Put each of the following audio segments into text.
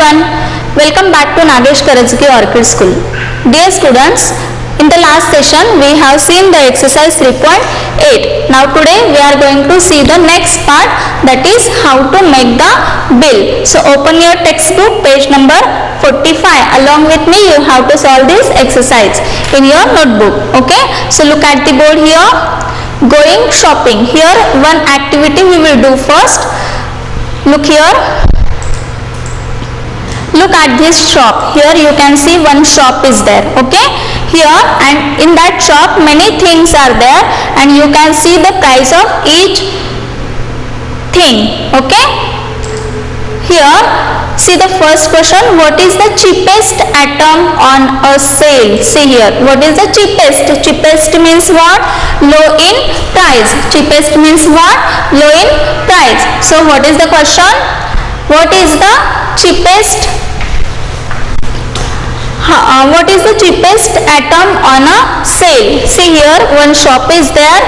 everyone, welcome back to Nagesh Karajagi Orchid School. Dear students, in the last session we have seen the exercise 3.8. Now today we are going to see the next part, that is how to make the bill. So open your textbook page number 45. Along with me you have to solve this exercise in your notebook. Okay, so look at the board here. Going shopping. Here one activity we will do first. Look here. Look at this shop. Here you can see one shop is there. Okay, here and in that shop many things are there and you can see the price of each thing. Okay, here see the first question, what is the cheapest item on a sale? See here, what is the cheapest? Cheapest means what? Low in price. Cheapest means what? Low in price. So what is the question? What is the cheapest what is the cheapest item on a sale? See here one shop is there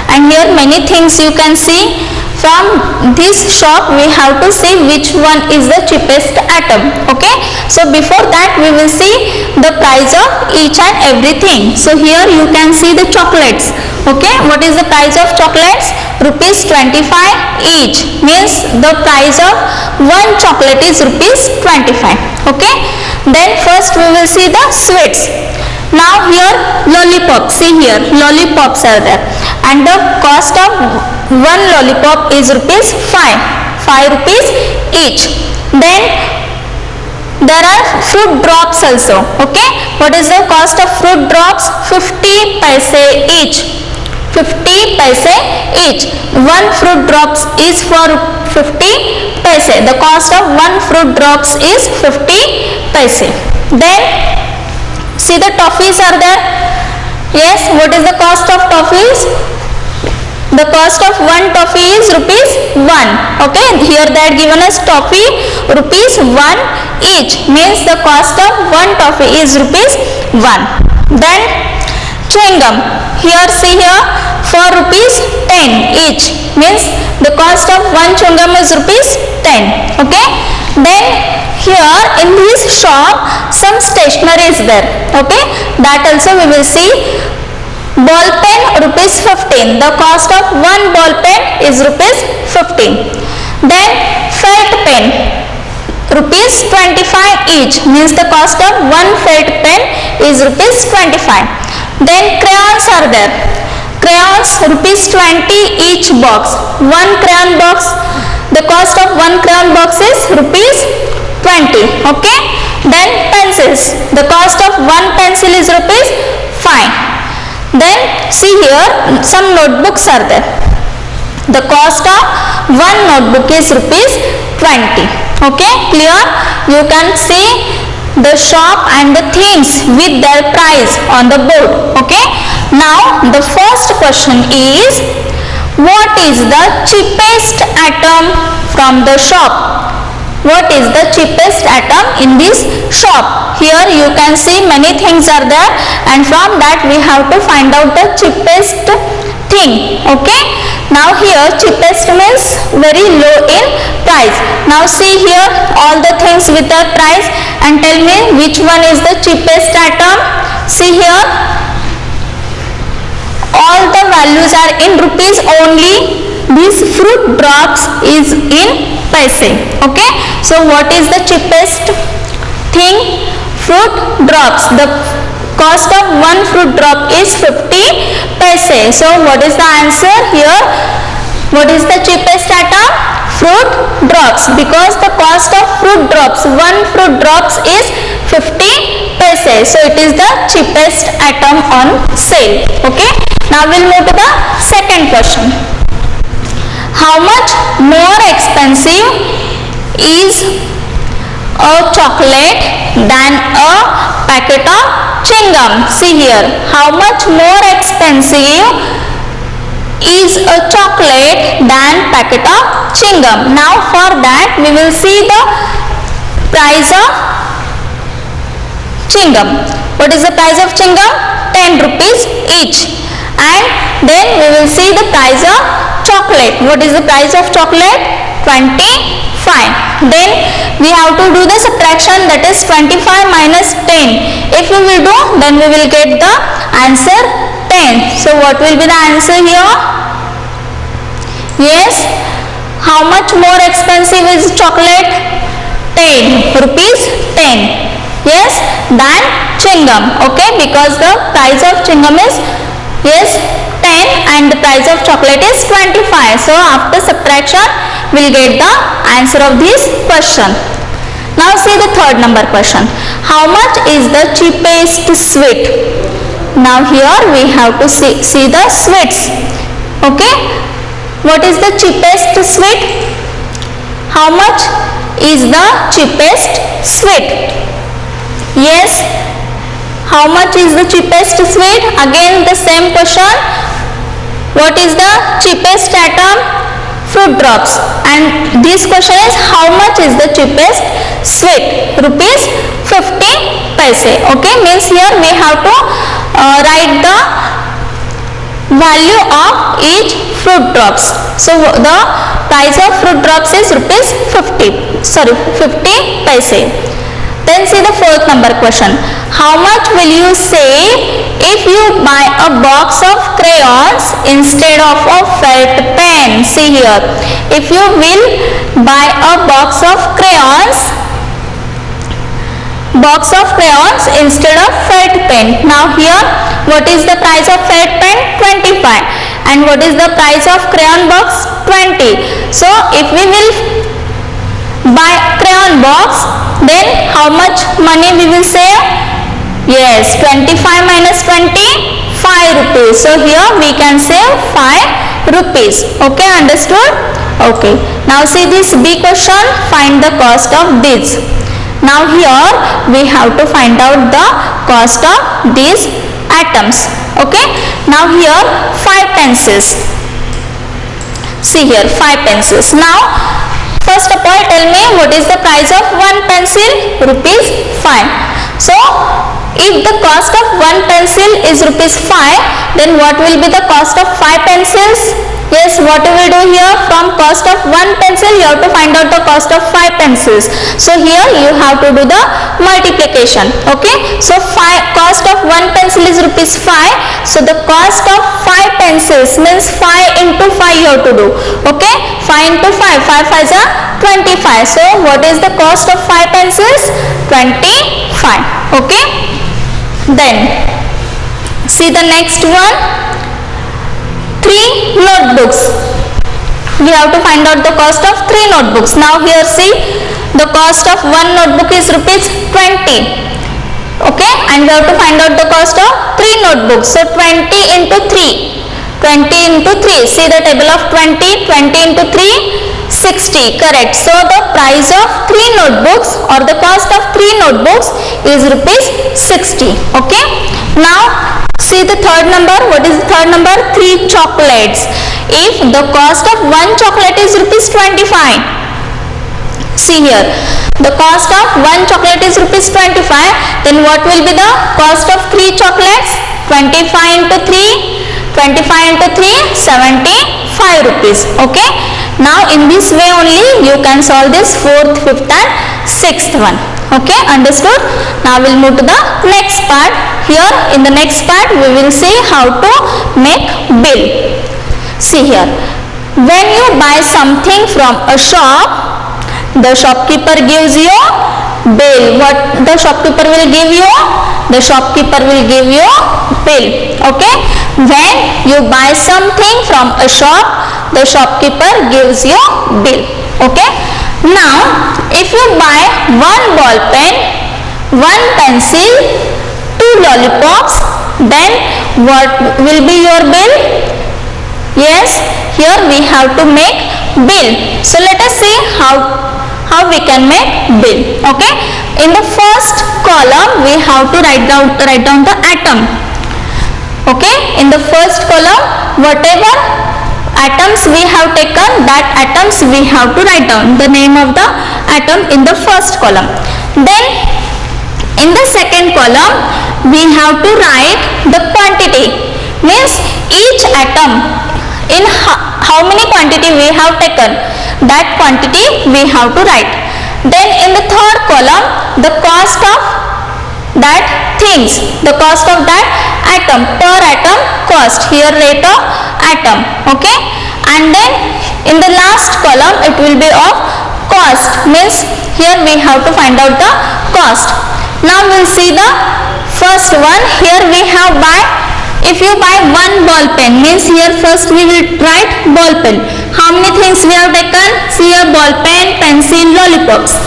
and here many things you can see. From this shop we have to see which one is the cheapest item. Okay, so before that we will see the price of each and everything. So here you can see the chocolates. Okay, what is the price of chocolates? Rupees 25 each, means the price of one chocolate is rupees 25. Okay, then first we will see the sweets. Now here lollipop. See here lollipops are there and the cost of one lollipop is rupees 5 rupees each. Then there are fruit drops also. Okay, what is the cost of fruit drops? 50 paise each. 50 paise each. One fruit drops is for 50 paise. The cost of one fruit drops is 50 paise. Then see the toffees are there. Yes, what is the cost of toffees? The cost of one toffee is rupees 1. Okay, here they are given us toffee rupees 1 each, means the cost of one toffee is rupees 1. Then chewing gum. Here see here for rupees 10 each, means the cost of one chewing gum is rupees 10. Okay, then here in this shop some stationery is there. Okay, that also we will see. Ball pen rupees 15. The cost of one ball pen is rupees 15. Then felt pen rupees 25 each, means the cost of one felt pen is rupees 25. Then crayons are there. Crayons rupees 20 each box. One crayon box, the cost of one crayon box is rupees 20. Okay, then pencils, the cost of one pencil is rupees 5. Then see here some notebooks are there. The cost of one notebook is rupees 20. Okay, clear? You can see the shop and the things with their price on the board. Okay, now the first question is, what is the cheapest item from the shop? What is the cheapest item in this shop? Here you can see many things are there and from that we have to find out the cheapest thing. Okay, now here cheapest means very low in price. Now see here all the things with their price and tell me which one is the cheapest item. See here all the values are in rupees only. This fruit drops is in paise. Okay, so what is the cheapest thing? Fruit drops. The cost of one fruit drop is 50 paise. So what is the answer here? What is the cheapest item? Fruit drops, because the cost of fruit drops, one fruit drops is 50 paise. So it is the cheapest item on sale. Okay, now we'll move to the second question. How much more expensive is a chocolate than a packet of chewing gum? See here, how much more expensive is a chocolate than packet of chewing gum? Now for that we will see the price of chewing gum. What is the price of chewing gum? 10 rupees each. And then we will see the price of chocolate. What is the price of chocolate? 25. Then we have to do the subtraction, that is 25 minus 10. If we will do, then we will get the answer 10. So what will be the answer here? Yes, how much more expensive is chocolate? 10 rupees 10. Yes, than chewing gum. Okay, because the price of chewing gum is, yes, 10 and the price of chocolate is 25. So after subtraction we will get the answer of this question. Now see the third number question. How much is the cheapest sweet? Now here we have to see the sweets. Okay, what is the cheapest sweet? How much is the cheapest sweet? Yes, how much is the cheapest sweet? Again the same question. What is the cheapest atom? Fruit drops. And this question is how much is the cheapest sweet? Rupees 50 paise. Okay, means here we have to write the value of each fruit drops. So the price of fruit drops is rupees 50 paise. Then see the fourth number question. How much will you save if you buy a box of crayons instead of a felt pen? See here, if you will buy a box of crayons instead of felt pen. Now here, what is the price of felt pen? 25. And what is the price of crayon box? 20. So if we will buy crayon box, then how much money we will save? Yes, 25 minus 20, 5 rupees. So here we can save 5 rupees. Okay, understood? Okay. Now see this B question, find the cost of this. Now here we have to find out the cost of these atoms. Okay. Now here 5 pencils. See here 5 pencils. Now first of all tell me what is the price of one pencil? Rupees 5. So if the cost of one pencil is rupees 5, then what will be the cost of 5 pencils? Yes, what we will do here, from cost of one pencil you have to find out the cost of 5 pencils. So here you have to do the multiplication. Okay, so cost of one pencil is rupees 5. So the cost of 5 pencils means 5 into 5 you have to do. Okay, 5 into 5, 5 5s are 25. So what is the cost of 5 pencils? 25. Okay, then see the next one. 3 notebooks. We have to find out the cost of 3 notebooks. Now here see, the cost of one notebook is rupees 20. Okay, and we have to find out the cost of 3 notebooks. So 20 into 3. 20 into 3. See the table of 20. 20 into 3. 60. Correct. So the price of 3 notebooks or the cost of 3 notebooks is rupees 60. Okay. Now see the third number. What is the third number? 3 chocolates. If the cost of one chocolate is rupees 25. See here, the cost of one chocolate is rupees 25. Then what will be the cost of 3 chocolates? 25 into 3. 25 into 3, 75 rupees. Okay. Now in this way only you can solve this 4th, 5th and 6th one. Okay, understood? Now we'll move to the next part. Here in the next part we will see how to make bill. See here, when you buy something from a shop, the shopkeeper gives you bill. What the shopkeeper will give you? The shopkeeper will give you bill. Okay, when you buy something from a shop, the shopkeeper gives you bill. Okay. Now if you buy 1 ball pen, 1 pencil, 2 lollipops, then what will be your bill? Yes, here we have to make bill. So let us see how we can make bill. Okay, in the first column we have to write down the atom. Okay, in the first column whatever atoms we have taken, that atoms we have to write down the name of the atom in the first column. Then in the second column we have to write the quantity, means each atom in how many quantity we have taken. that quantity we have to write. Then in the third column, the cost of that things, the cost of that atom, per atom cost, here rate of atom, okay. And then in the last column it will be of cost, means here we have to find out the cost. Now we'll see the first one. Here we have buy, if you buy one ball pen, means here first we will write ball pen. How many things we have taken? See here, ball pen, pencil, lollipops.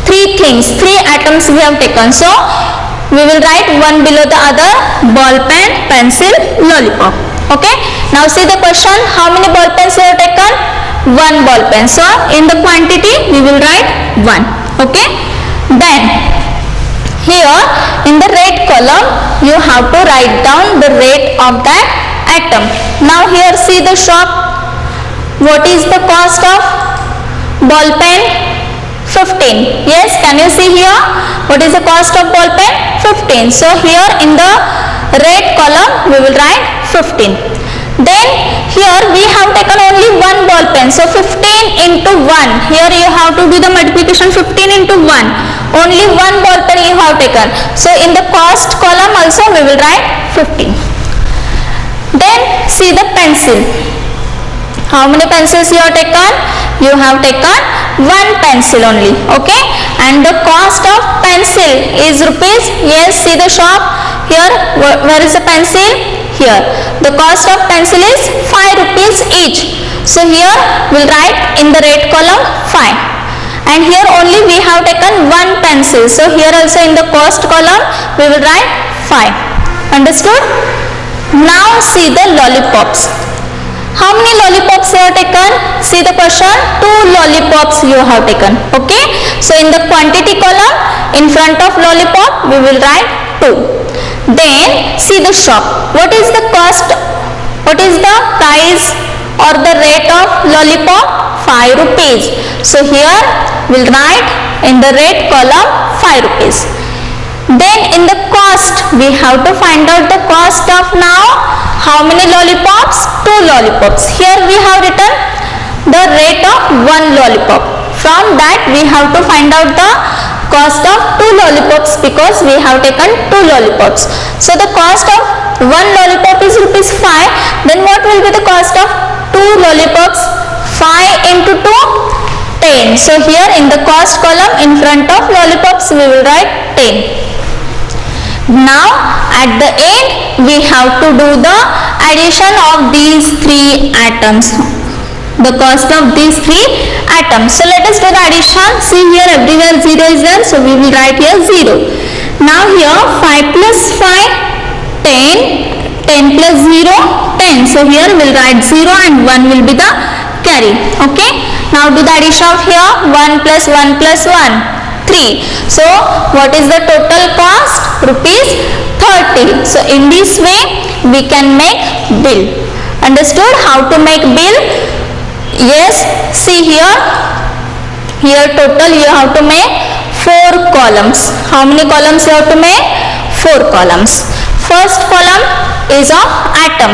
Three things, three atoms we have taken. So we will write one below the other, ball pen, pencil, lollipop. Okay. Now see the question, how many ball pens we have taken? One ball pen. So in the quantity we will write 1. Okay. Then here in the red column you have to write down the rate of that atom. Now here see the shop. What is the cost of ball pen? 15. Yes, can you see here? What is the cost of ball pen? 15. So here in the red column we will write 15. Then here we have taken only one ball pen. So 15 into 1. Here you have to do the multiplication, 15 into 1. Only one ball pen you have taken. So in the cost column also we will write 15. Then see the pencil. How many pencils you have taken? You have taken one pencil only. Okay. And the cost of pencil is rupees. Yes, see the shop. Here, where is the pencil? Here. The cost of pencil is 5 rupees each. So here we'll write in the red column 5. And here only we have taken one pencil. So here also in the cost column we will write 5. Understood? Now see the lollipops. How many lollipops you have taken? See the question, 2 lollipops you have taken. Okay. So in the quantity column, in front of lollipop we will write 2. Then see the shop. What is the cost? What is the price or the rate of lollipop? 5 rupees. So here we'll write in the red column 5 rupees. Then in the cost we have to find out the cost of now. How many lollipops? 2 lollipops. Here we have written the rate of 1 lollipop. From that we have to find out the cost of 2 lollipops because we have taken 2 lollipops. So the cost of 1 lollipop is rupees 5. Then what will be the cost of 2 lollipops? 5 into 2, 10. So here in the cost column in front of lollipops we will write 10. Now at the end we have to do the addition of these 3 atoms, the cost of these 3 atoms. So let us do the addition. See here everywhere 0 is there, so we will write here 0. Now here 5 plus 5, 10, 10 plus 0, 10. So here we will write 0 and 1 will be the carry. Okay. Now do the addition of here, 1 plus 1 plus 1. 3. So what is the total cost? Rupees 30. So in this way we can make bill. Understood how to make bill? Yes. See here. Here total you have to make 4 columns. How many columns you have to make? 4 columns. First column is of atom.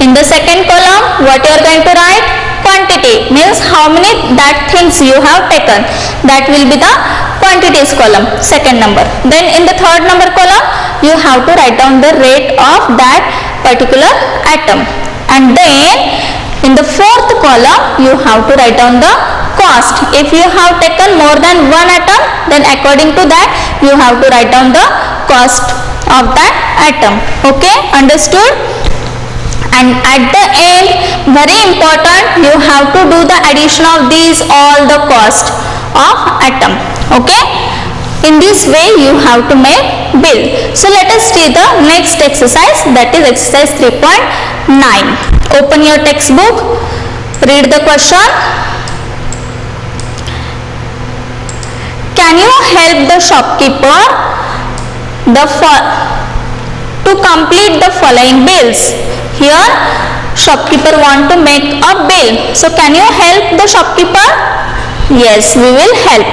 In the second column what you are going to write? Quantity, means how many that things you have taken. That will be the quantities column, second number. Then in the third number column you have to write down the rate of that particular atom. And then in the fourth column you have to write down the cost. If you have taken more than one atom, then according to that you have to write down the cost of that atom. Okay, understood? And at the end, very important, you have to do the addition of these all the cost of atom. Okay, in this way you have to make bill. So let us see the next exercise, that is exercise 3.9. Open your textbook, read the question. Can you help the shopkeeper to complete the following bills? Here shopkeeper want to make a bill. So can you help the shopkeeper? Yes, we will help.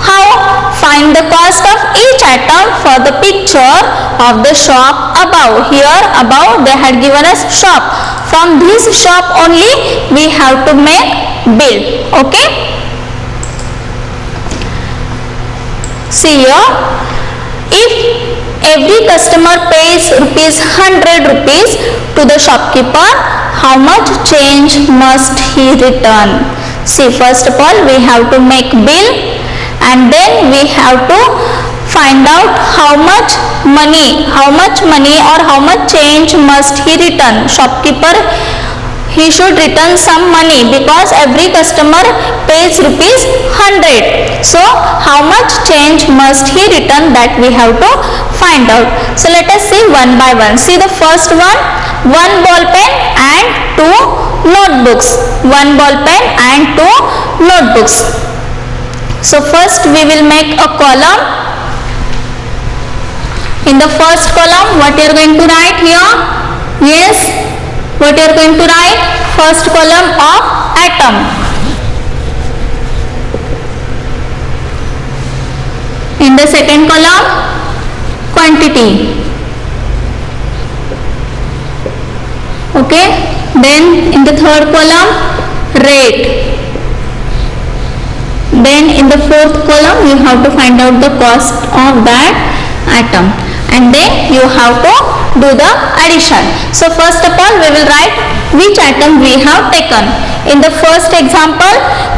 How? Find the cost of each atom for the picture of the shop above. Here above they had given us shop. From this shop only we have to make bill. Okay, see here, if every customer pays ₹100 to the shopkeeper, how much change must he return? See, first of all we have to make bill, and then we have to find out how much money or how much change must he return. Shopkeeper, he should return some money because every customer pays ₹100. So how much change must he return, that we have to find out. So let us see one by one. See the first one, one ball pen and two notebooks. One ball pen and two notebooks. So first we will make a column. In the first column, what you are going to write here? Yes, what you are going to write? First column of atom. In the second column, quantity. Okay, then in the third column, rate. Then in the fourth column you have to find out the cost of that atom, and then you have to do the addition. So first of all we will write which atom we have taken. In the first example,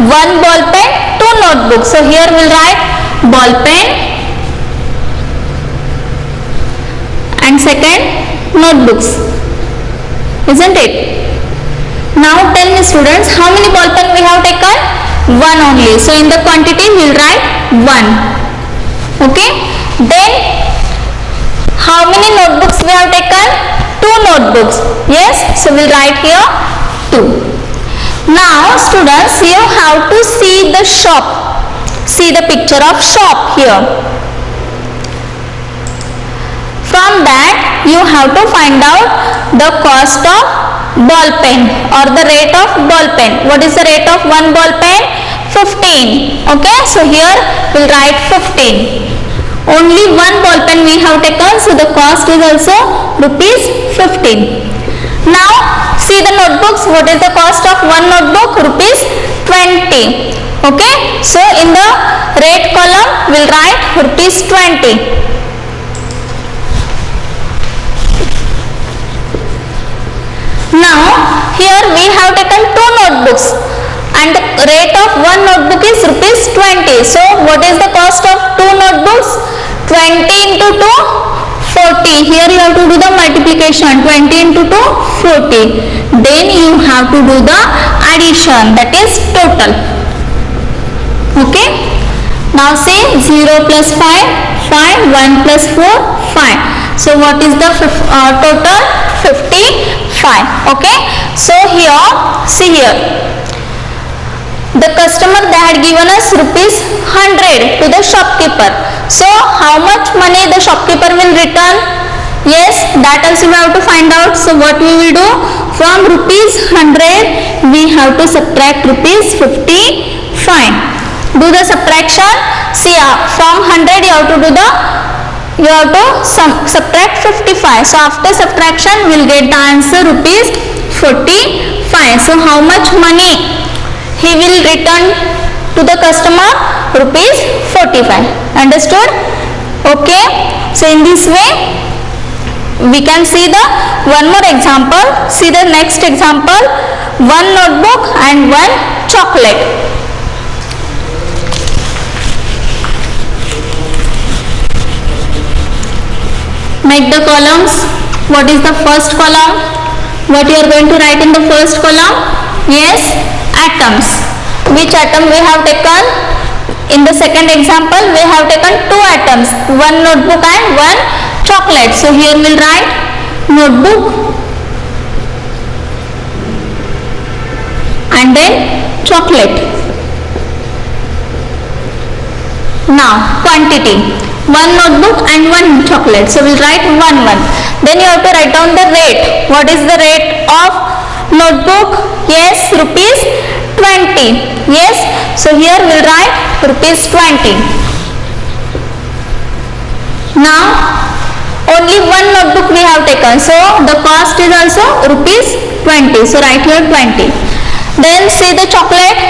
one ball pen, two notebooks. So here we will write ball pen and second notebooks, isn't it? Now tell me students, how many ball pen we have taken? One only. So in the quantity we will write 1. Okay, then how many notebooks we have taken? 2 notebooks. Yes, so we will write here 2. Now students, you have to see the shop. See the picture of shop here. From that you have to find out the cost of ball pen or the rate of ball pen. What is the rate of one ball pen? 15. Okay, so here we will write 15. Only one ball pen we have taken, so the cost is also ₹15. Now see the notebooks. What is the cost of one notebook? ₹20. Okay, so in the rate column we will write ₹20. Now here we have taken 2 notebooks and the rate of one notebook is ₹20. So what is the cost of 2 notebooks? 20 into 2, 40. Here you have to do the multiplication. 20 into 2, 40. Then you have to do the addition, that is total. Okay, now say 0 plus 5, 5, 1 plus 4, 5. So what is the total? 55. Okay, so here, see here, the customer, they had given us ₹100 to the shopkeeper. So how much money the shopkeeper will return? Yes, that also we have to find out. So what we will do? From ₹100 we have to subtract ₹55. Do the subtraction. See, from 100 you have to subtract 55. So after subtraction we will get the answer ₹45. So how much money he will return to the customer? ₹45. Understood? Okay, so in this way we can see the one more example. See the next example, one notebook and one chocolate. Make the columns. What is the first column? What you are going to write in the first column? Yes, atoms. Which atom we have taken? In the second example we have taken 2 atoms, one notebook and one chocolate. So here we will write notebook and then chocolate. Now quantity, one notebook and one chocolate. So we will write 1, 1. Then you have to write down the rate. What is the rate of notebook? Yes, ₹20. Yes, so here we will write ₹20. Now only one notebook we have taken, so the cost is also ₹20. So write here 20. Then see the chocolate.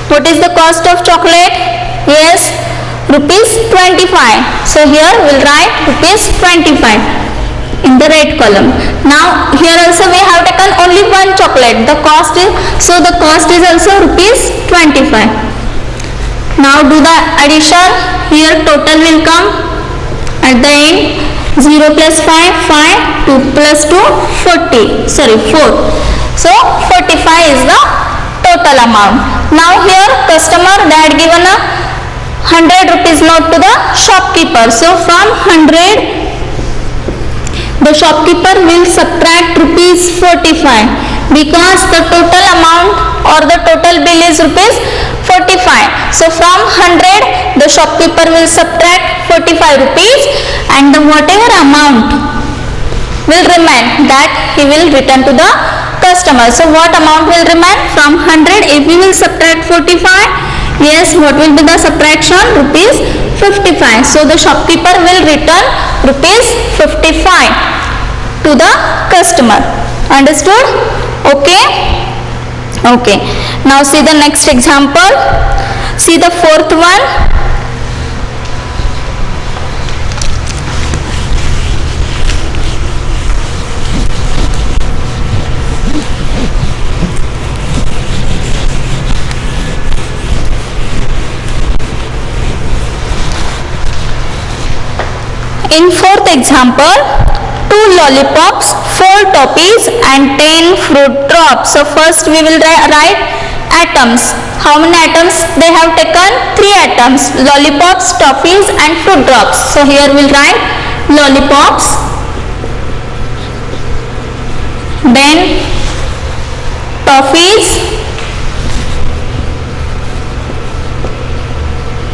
What is the cost of chocolate? Yes, rupees 25. So here we'll write rupees 25 in the red column. Now here also we have taken only one chocolate. The cost is also rupees 25. Now do the addition. Here total will come at the end. 0 plus 5, 5, 2 plus 2, 40. Sorry, 4. So 45 is the total amount. Now here customer, they had given a 100 rupees note to the shopkeeper. So from 100 the shopkeeper will subtract rupees 45 because the total amount or the total bill is rupees 45. So from 100 the shopkeeper will subtract 45 rupees and the whatever amount will remain, that he will return to the customer. So what amount will remain from 100? If we will subtract 45, yes, what will be the subtraction? Rupees 55. So the shopkeeper will return rupees 55 to the customer. Understood? Okay? Okay. Now see the next example. See the fourth one. In fourth example, 2 lollipops, 4 toffees and 10 fruit drops. So first we will write atoms. How many atoms they have taken? 3 atoms. Lollipops, toffees and fruit drops. So here we will write lollipops, then toffees,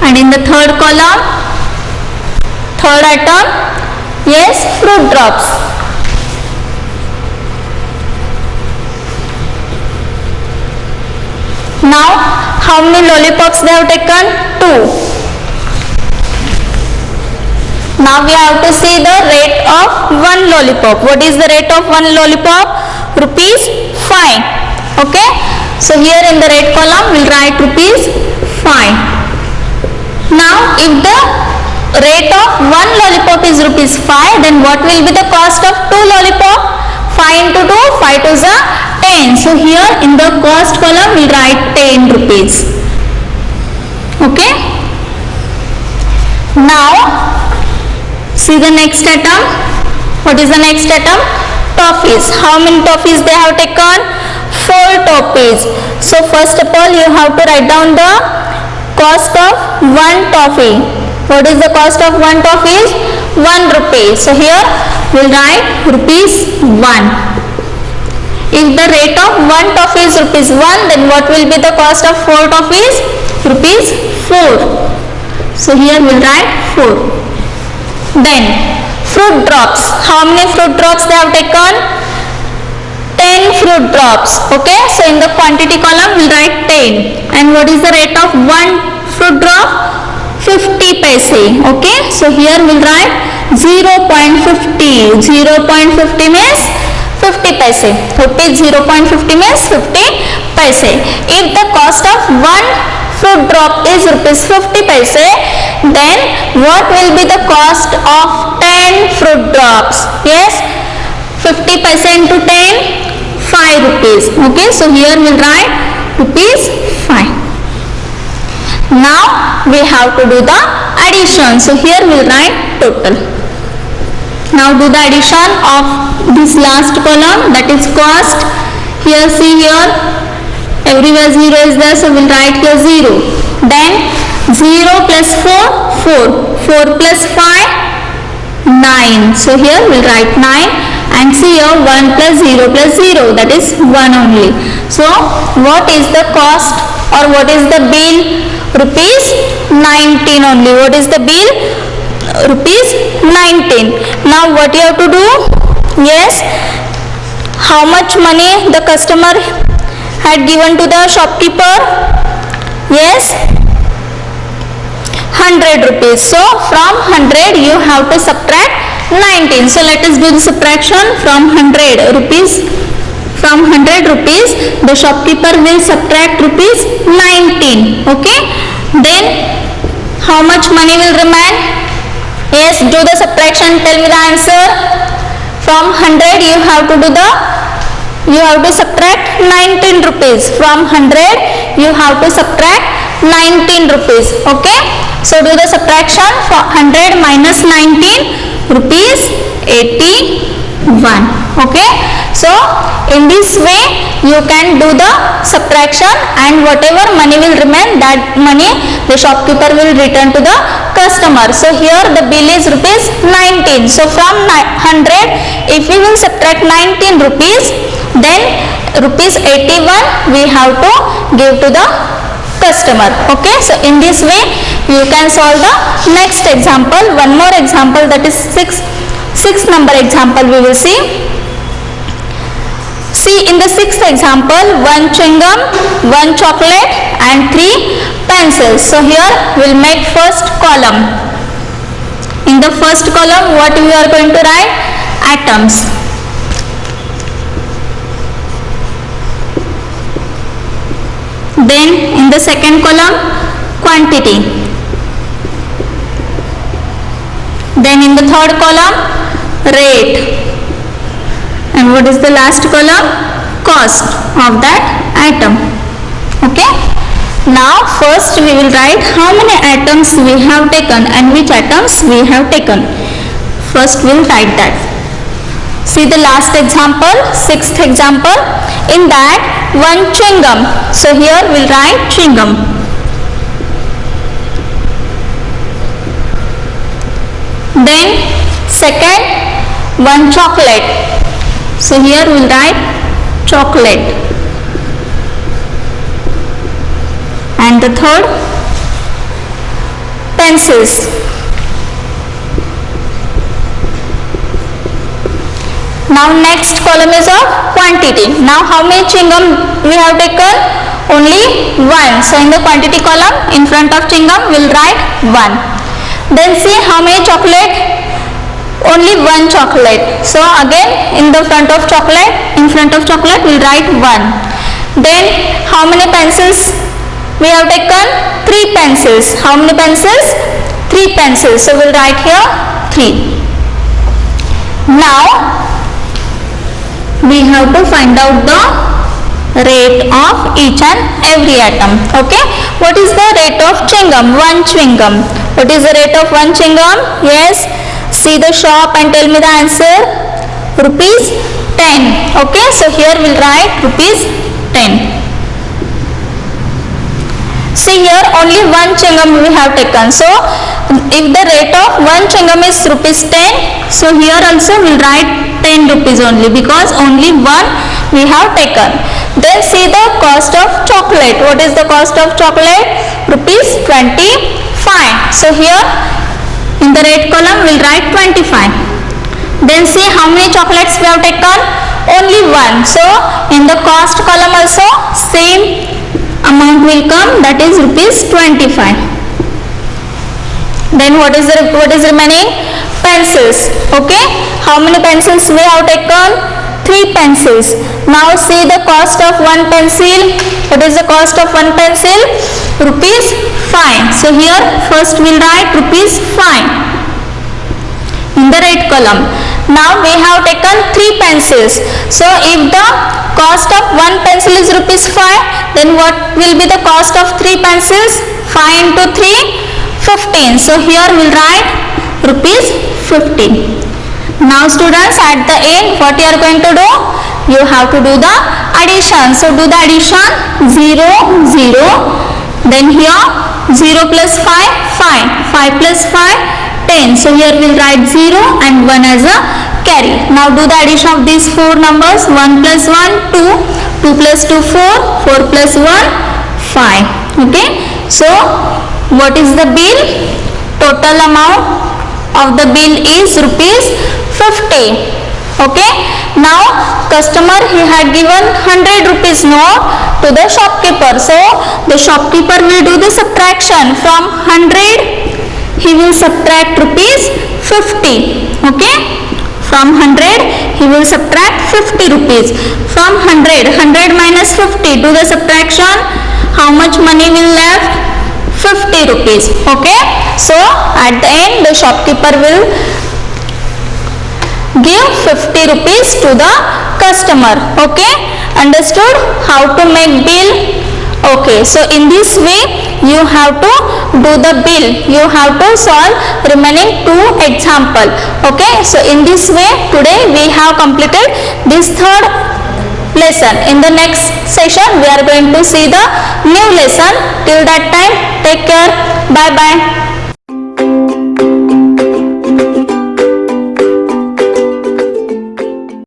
and in the third column, third atom, yes, fruit drops. Now how many lollipops they have taken? 2. Now we have to see the rate of one lollipop. What is the rate of one lollipop? Rupees 5. Okay. So here in the red column we will write rupees 5. Now if the rate of one lollipop is rupees 5, then what will be the cost of 2 lollipop? 5 into 2, 5 to the 10. So here in the cost column we will write 10 rupees. Okay. Now see the next atom. What is the next atom? Toffees. How many toffees they have taken? 4 toffees. So first of all you have to write down the cost of one toffee. What is the cost of one toffee? 1 rupee. So here we will write rupees 1. If the rate of one toffee is rupees 1, then what will be the cost of 4 toffees? Rupees 4. So here we will write 4. Then fruit drops. How many fruit drops they have taken? 10 fruit drops. Okay. So in the quantity column we will write 10. And what is the rate of one fruit drop? 50 paise. Okay. So here we will write 0.50. 0.50 means 50 paise. Rupees 0.50 means 50 paise. If the cost of one fruit drop is rupees 50 paise, then what will be the cost of 10 fruit drops? Yes, 50 paise into 10, 5 rupees. Okay, so here we will write rupees 5. Now we have to do the addition. So here we will write total. Now do the addition of this last column, that is cost. Here see here, everywhere 0 is there, so we will write here 0. Then 0 plus 4, 4 plus 5, 9. So here we will write 9, and see here 1 plus 0 plus 0, that is 1 only. So what is the cost or what is the bill? Rupees 19 only. What is the bill? Rupees 19. Now what you have to do? Yes, how much money the customer had given to the shopkeeper? Yes, 100 rupees. So from 100 you have to subtract 19. So let us do the subtraction from 100 rupees. from 100 rupees, the shopkeeper will subtract rupees 19. Okay, then how much money will remain? Yes, do the subtraction, tell me the answer. From 100 you have to subtract 19 rupees. From 100 you have to subtract 19 rupees. Okay, so do the subtraction. For 100 minus 19, rupees 81. Okay, so in this way you can do the subtraction, and whatever money will remain, that money the shopkeeper will return to the customer. So here the bill is rupees 19. So from 100 if we will subtract 19 rupees, then rupees 81 we have to give to the customer. Okay, so in this way you can solve the next example. One more example, that is 6 number example we will see. See, in the 6th example, 1 chewing gum, 1 chocolate and 3 pencils. So here we will make first column. In the first column, what we are going to write? Atoms. Then in the second column, quantity. Then in the third column, rate. And what is the last column? Cost of that atom. Okay, now first we will write how many atoms we have taken and which atoms we have taken. First we will write that. See the last example, 6th example. In that, 1 chewing gum. So here we will write chewing gum. Then second, 1 chocolate. So here we will write chocolate. And the third, pencils. Now next column is of quantity. Now how many chewing gum we have taken? Only 1. So in the quantity column, in front of chewing gum we will write 1. Then see how many chocolate? Only 1 chocolate. So again in the front of chocolate, we will write 1. Then how many pencils we have taken? 3 pencils. How many pencils? 3 pencils. So we will write here 3. Now we have to find out the rate of each and every atom. Okay, what is the rate of chewing gum? 1 chewing gum. What is the rate of 1 chewing gum? Yes, see the shop and tell me the answer. Rupees 10. Okay, so here we will write rupees 10. See here only 1 chewing gum we have taken. So if the rate of 1 chewing gum is rupees 10, so here also we will write 10 rupees only, because only 1 we have taken. Then see the cost of chocolate. What is the cost of chocolate? Rupees 25. So here in the rate column we will write 25. Then see how many chocolates we have taken? Only 1. So in the cost column also same amount will come, that is rupees 25. Then what is remaining? Pencils. Okay, how many pencils we have taken? 3 pencils. Now see the cost of 1 pencil. What is the cost of 1 pencil? Rupees 5. So here first we will write rupees 5 in the rate column. Now we have taken 3 pencils. So if the cost of 1 pencil is rupees 5, then what will be the cost of 3 pencils? 5 into 3, 15. So here we will write rupees 15. Now students, at the end what you are going to do? You have to do the addition. So do the addition. 0, 0. Then here 0 plus 5, 5. 5 plus 5, 10. So here we will write 0 and 1 as a carry. Now do the addition of these 4 numbers. 1 plus 1, 2. 2 plus 2, 4. 4 plus 1, 5. Okay. So what is the bill? Total amount of the bill is rupees 50. Okay. Now customer, he had given 100 rupees note to the shopkeeper. So the shopkeeper will do the subtraction. From 100 he will subtract rupees 50. Okay. From 100 he will subtract 50 rupees. From 100 minus 50, do the subtraction. How much money will left? 50 rupees. Okay, so at the end the shopkeeper will give 50 rupees to the customer. Okay, understood how to make bill? Okay, so in this way you have to do the bill. You have to solve remaining two example. Okay, so in this way today we have completed this third lesson. In the next session we are going to see the new lesson. Till that time, take care. Bye bye.